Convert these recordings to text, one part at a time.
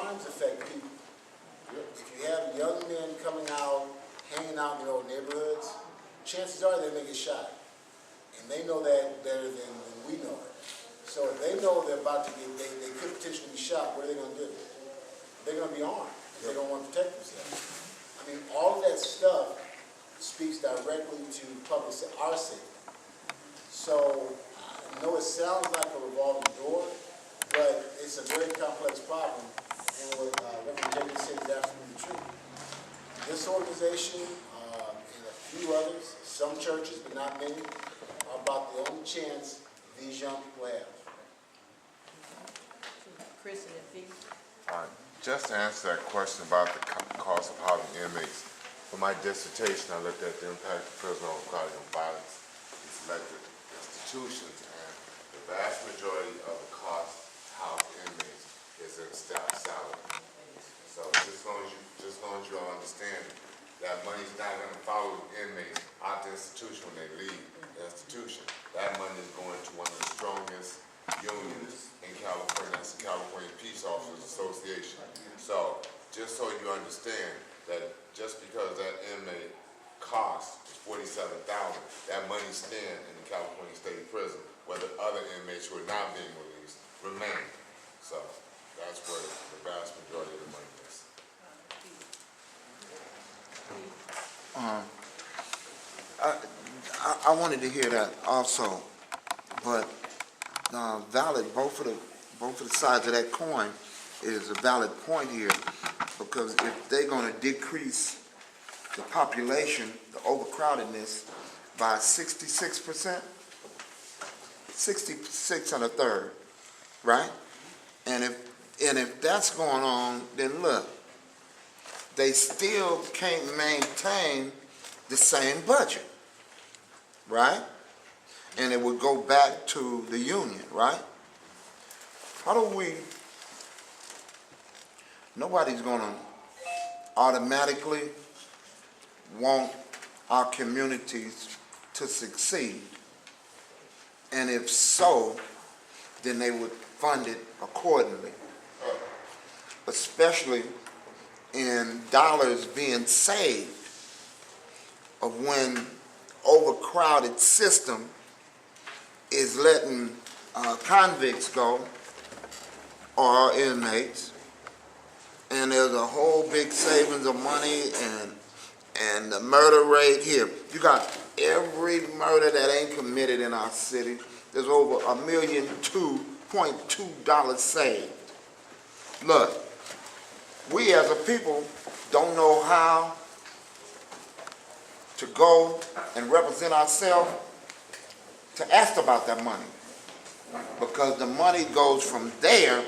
crimes affect people. If you have young men coming out, hanging out in their old neighborhoods, chances are they may get shot. And they know that better than we know it. So if they know they're about to get, they could potentially be shot, what are they going to do? They're going to be armed. They're going to want to protect themselves. I mean, all of that stuff speaks directly to our safety. So, I know it sounds like a revolving door, but it's a very complex problem, and what Reverend Jenkins said is absolutely true. This organization and a few others, some churches, but not many, are about the only chance these young people have. Chris and Fee. Just to answer that question about the cost of housing inmates, for my dissertation, I looked at the impact of prison overcrowding and violence in selected institutions, and the vast majority of the cost to house inmates is in staff salary. So just as long as you all understand that money's not going to follow the inmates out the institution when they leave the institution. That money is going to one of the strongest unions in California, that's the California Peace Officers Association. So, just so you understand that just because that inmate cost is $47,000, that money spent in the California State Prison, where the other inmates who are not being released remain. So, that's where the vast majority of the money is. I wanted to hear that also, but valid, both of the sides of that coin is a valid point here, because if they're going to decrease the population, the overcrowdedness, by 66%, 66 and a third, right? And if that's going on, then look, they still can't maintain the same budget, right? And it would go back to the union, right? How do we, nobody's gonna automatically want our communities to succeed. And if so, then they would fund it accordingly, especially in dollars being saved of when overcrowded system is letting convicts go or inmates, and there's a whole big savings of money, and the murder rate here. You got every murder that ain't committed in our city. There's over $1,002.2 saved. Look, we as a people don't know how to go and represent ourselves to ask about that money, because the money goes from there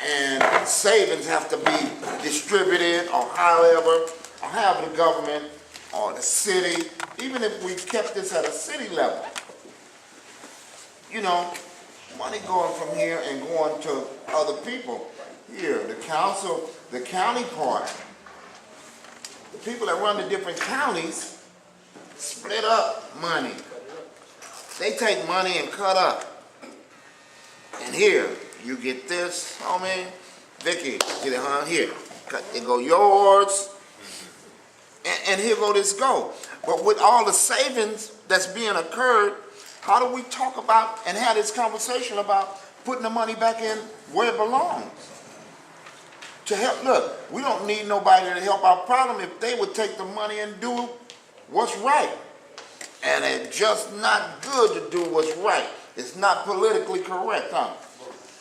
and savings have to be distributed or however, or have the government or the city, even if we kept this at a city level, you know, money going from here and going to other people. Here, the council, the county part, the people that run the different counties split up money. They take money and cut up. And here, you get this, homie, Vicky, get it, huh? Here, it go yours, and here go this go. But with all the savings that's being occurred, how do we talk about and have this conversation about putting the money back in where it belongs? To help, look, we don't need nobody to help our problem if they would take the money and do what's right. And it's just not good to do what's right. It's not politically correct, huh?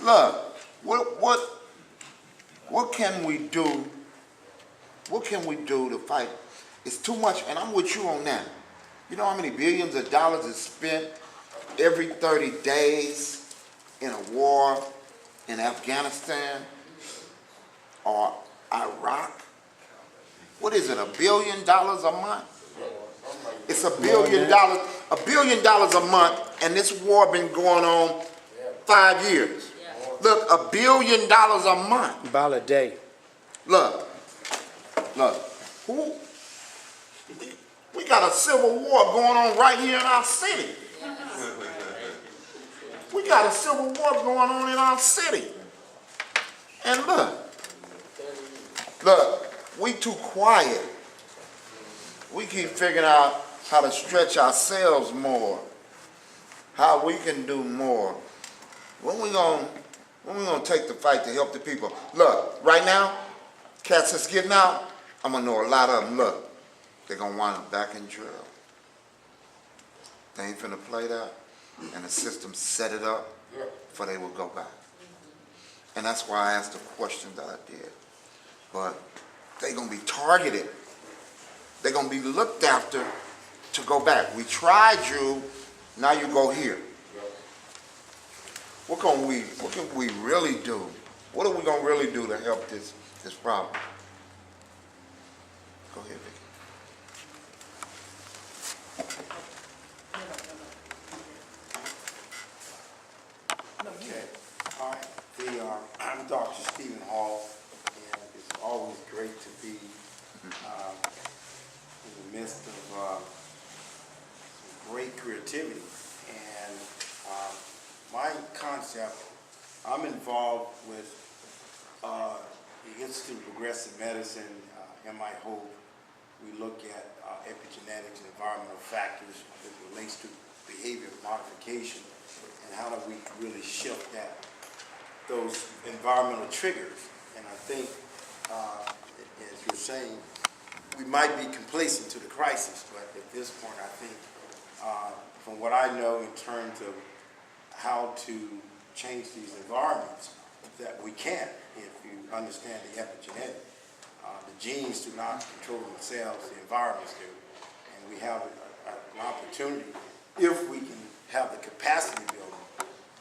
Look, what can we do? What can we do to fight? It's too much, and I'm with you on that. You know how many billions of dollars is spent every 30 days in a war in Afghanistan or Iraq? What is it, $1 billion a month? It's $1 billion a month, and this war been going on 5 years. Look, $1 billion a month. About a day. Look, we got a civil war going on right here in our city. We got a civil war going on in our city. And look, we too quiet. We keep figuring out how to stretch ourselves more, how we can do more. When we gonna take the fight to help the people? Look, right now, cats that's getting out, I'm gonna know a lot of them. Look, they're gonna wind up back in jail. They ain't finna play that, and the system set it up for they will go back. And that's why I asked the question that I did. But they gonna be targeted. They're gonna be looked after to go back. We tried you, now you go here. What can we really do? What are we gonna really do to help this problem? Go ahead, Vicki. Okay, all right. I'm Dr. Stephen Hall, and it's always great to be in the midst of some great creativity. And my concept, I'm involved with the Institute of Progressive Medicine, Inmate Hope. We look at epigenetics and environmental factors as it relates to behavior modification, and how do we really shift those environmental triggers. And I think, as you're saying, we might be complacent to the crisis, but at this point, I think, from what I know in terms of how to change these environments, that we can, if you understand the epigenetic. The genes do not control themselves, the environments do. And we have an opportunity, if we can have the capacity building,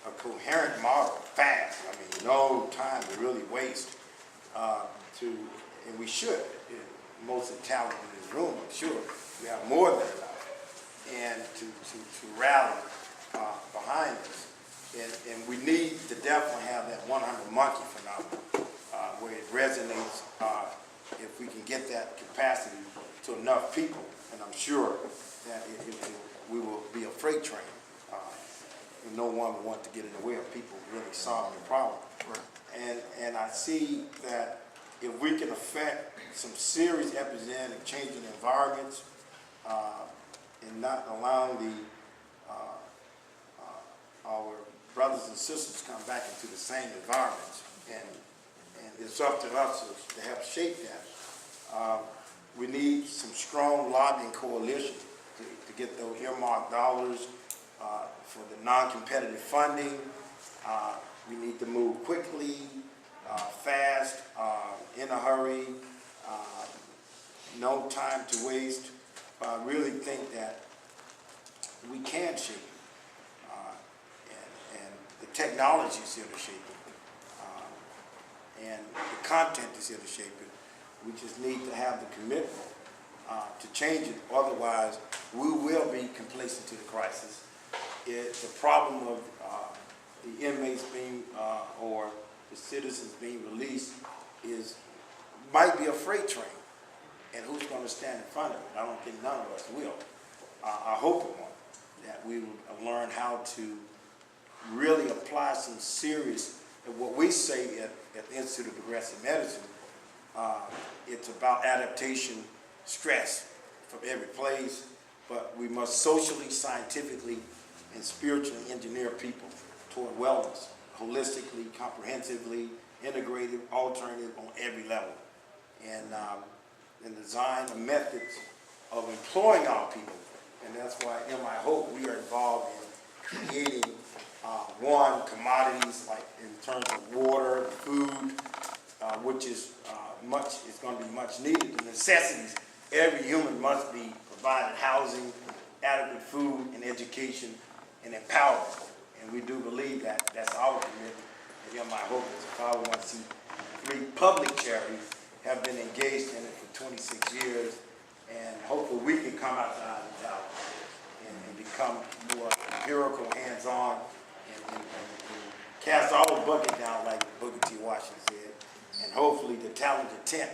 a coherent model, fast, I mean, no time to really waste, and we should. Most of the talent in this room, I'm sure, we have more than enough, and to rally behind us. And we need to definitely have that 100 monkey phenomenon, where it resonates, if we can get that capacity to enough people, and I'm sure that we will be a freight train, and no one will want to get in the way of people really solving the problem. Right. And I see that if we can affect some serious epigenetic change in environments, and not allowing our brothers and sisters to come back into the same environments, and it's up to us to help shape that. We need some strong lobbying coalition to get those earmarked dollars for the non-competitive funding. We need to move quickly, fast, in a hurry, no time to waste. I really think that we can shape it. And the technology is here to shape it. And the content is here to shape it. We just need to have the commitment to change it. Otherwise, we will be complacent to the crisis. The problem of the inmates being, or the citizens being released might be a freight train. And who's going to stand in front of it? I don't think none of us will. I hope it won't. That we will learn how to really apply some serious, what we say at the Institute of Progressive Medicine, it's about adaptation, stress from every place, but we must socially, scientifically, and spiritually engineer people toward wellness, holistically, comprehensively, integrative, alternative on every level. And design a methods of employing our people. And that's why in my hope we are involved in creating commodities like in terms of water, food, which is going to be much needed. The necessities, every human must be provided housing, adequate food, and education, and empowerment. And we do believe that that's our commitment. And in my hope is a 501c3 public charities have been engaged in it for 26 years, and hopefully we can come outside of the tower and become more empirical, hands-on, and cast our bucket down like Booker T. Washington said, and hopefully the talented 10,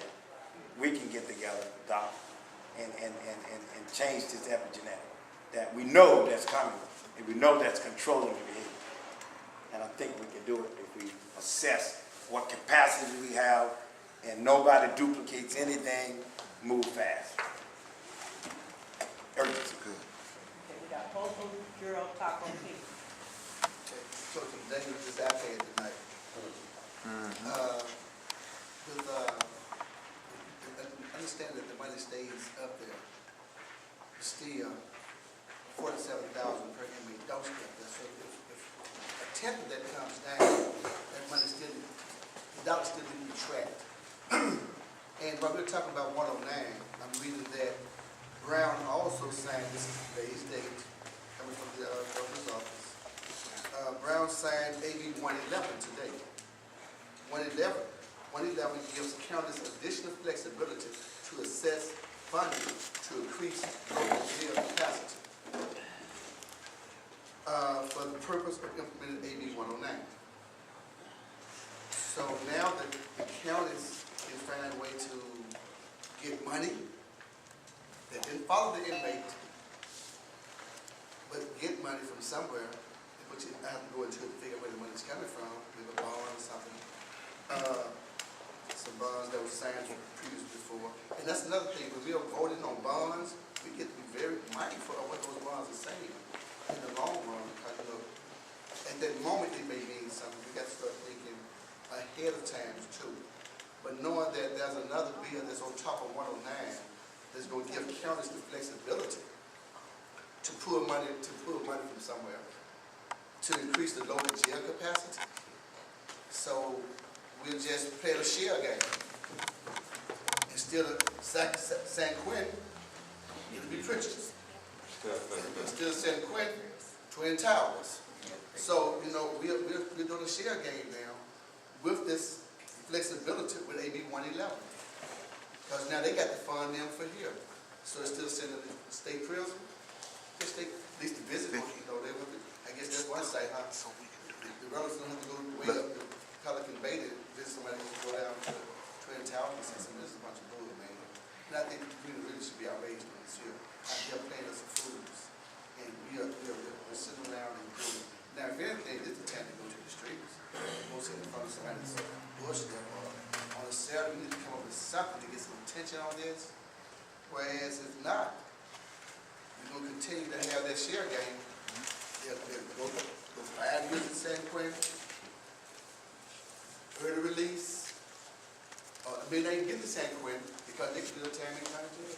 we can get together, Doc, and change this epigenetic that we know that's coming, and we know that's controlling the behavior. And I think we can do it if we assess what capacity we have, and nobody duplicates anything, move fast. Urgency. Okay, we got postal bureau, taco, pizza. Okay, so today was this iPad tonight. Understand that the money stays up there. It's still $47,000 per inmate. Don't skip that. So if a tenth of that comes down, that money still, the dollar still didn't be tracked. And while we're talking about 109, I'm reading that Brown also signed, this is today's date, coming from the governor's office. Brown signed AB 111 today. 111 gives counties additional flexibility to assess funding to increase local jail capacity for the purpose of implementing AB 109. So now that the counties can find a way to get money that didn't follow the inmate, but get money from somewhere, which I have to go into to figure out where the money's coming from, maybe a bond or something. Some bonds that were signed previously before. And that's another thing, when we are voting on bonds, we get to be very mindful of what those bonds are saying in the long run, because at that moment it may mean something. We got to start thinking ahead of time too. But knowing that there's another bill that's on top of 109 that's going to give counties the flexibility to pull money from somewhere to increase the local jail capacity. So we'll just play a share game. Instead of San Quentin, it'll be Pritchard's. Instead of San Quentin, Twin Towers. So, we're doing a share game now with this flexibility with AB 111. Because now they got to fund them for here. So instead of sending the state prison, just take at least the visit, I guess that's one site, huh? The relatives don't have to go way up to Pelican Bay to visit somebody who go down to Twin Towers and say, this is a bunch of bull, man. And I think the community really should be outraged on this here. They're playing us for fools. And we're sitting around and doing. Now, if anything, this is the time to go to the streets. Go sit in front of somebody's bush there, or on a Saturday, we need to come up with something to get some attention on this. Whereas if not, we're going to continue to have that share game. Go 5 years in San Quentin, early release. They didn't get to San Quentin because they could do a time in county jail.